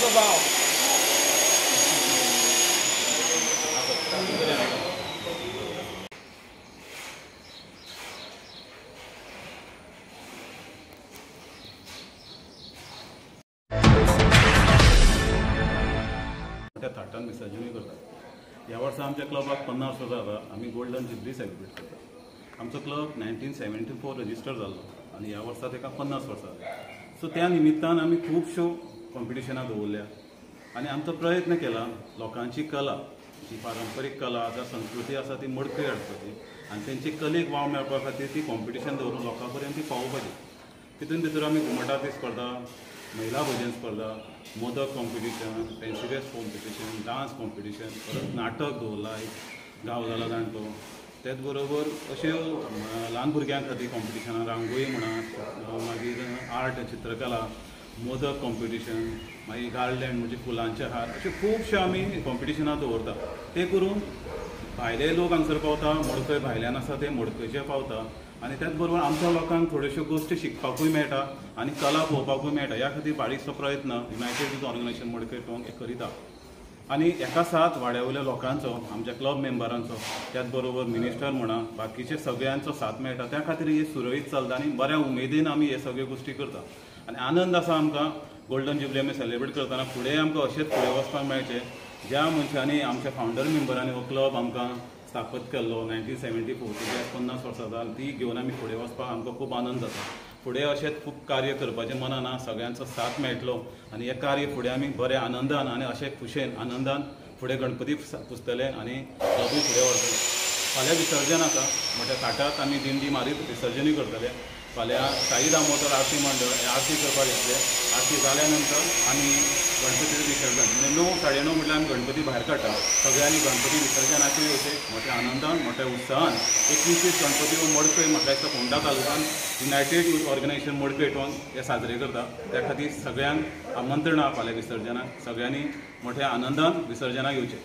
देवाचो भाव थाटान विसर्जनूय करतात। ह्या वर्सा आमच्या क्लबाक 50 वर्सां जाता, आमी गोल्डन जुबली सेलिब्रेट करतात। आमचो क्लब 1974 रजिस्टर जाल्लो आनी ह्या वर्सा ताका 50 वर्सां जाली। सो त्या निमित्तान आमी खुबश्यो कॉम्पिटिशनां दवरल्या आनी आमचो प्रयत्न केला लोकांची कला, जी पारंपारीक कला जावं संस्कृती आसा ती मडकय हाडपाची आनी तेंची कलेक वाव मेळपा खातीर ती कॉम्पिटिशन दवरून लोकां पर्यंत ती पावोवपाची। तितून भितर आमी घुमट आरती स्पर्धा, महिला भजन स्पर्धा, modak competition, fancy dress competition, dance competition, परत नाटक दवरला एक गांव जाला जाणटो। त्याच बरोबर अश्यो ल्हान भुरग्यां खातीर कॉम्पिटिशनां, रांगोळी म्हणा, मागीर आर्ट चित्रकला, मोदक कॉम्पिटिशन, मागीर गार्लँड म्हणजे फुलांचे हार, अशे खुबशे आमी कॉम्पिटिशनां दवरता। ते करून भायले लोक हांगसर पावता, मडकय भायल्यान आसा ते मडकयचे पावता आनी त्याच बरोबर आमच्या लोकांक थोड्योश्यो गोश्टी शिकपाकूय मेळटा आनी कला पळोवपाकूय मेळटा। ह्या खातीर बारीकसो प्रयत्न युनायटेड यूथ ऑर्गनायझेशन मडकय टोंक करीता आनी एका साथ वाड्या वयल्या लोकांचो, आमच्या क्लब मेंबरांचो, त्याच बरोबर मिनिस्टर म्हणा बाकीचे सगळ्यांचो साथ मेळटा। त्या खातीर हे सुरळीत चलता आनी बऱ्या उमेदीन आमी हे सगळ्यो गोश्टी करता आनी आनंद आसा आमकां गोल्डन जुबली आमी सेलिब्रेट करतना। फुडें आमकां अशेंच फुडें वचपाक मेळचें। ज्या मनशांनी आमच्या फावंडर मेंबरांनी हो क्लब आमकां स्थापत केल्लो 1974 तेजे 50 वर्सां जाली, ती घेवन आमी फुडें वचपाक आमकां खूब आनंद जाता। फुडें अशेंच खूब कार्य करपाचें मनान आसा, सगळ्यांचो साथ मेळटलो आनी हें कार्य फुडें आमी बरे आनंदान आनी अशें खुशेन आनंदान फुडें गणपती पुजतले आनी क्लबूय फुडें व्हरतले। फाल्यां विसर्जन आसा, मोठ्या थाटाक आमी दिंडी मारीत विसर्जनूय करतले। फाल्यां साई दामोदर आरती मंडळ आरती करपाक येतले। आरती जाल्या नंतर आमी गणपतीचें विसर्जन म्हणजे 9, 9:30 म्हटल्यार आमी गणपती भायर काडटा। सगळ्यांनी गणपती विसर्जनाचेर येवचें मोठ्या आनंदान, मोठ्या उत्साहान। 21 गणपती हो मडकय म्हटल्यार फोंडा तालुक्यान युनायटेड यूथ ऑर्गनायझेशन मडकय टोंक हे साजरे करता। त्या खातीर सगळ्यांक आमंत्रण आहा फाल्यां विसर्जनाक, सगळ्यांनी मोठ्या आनंदान विसर्जनाक येवचें।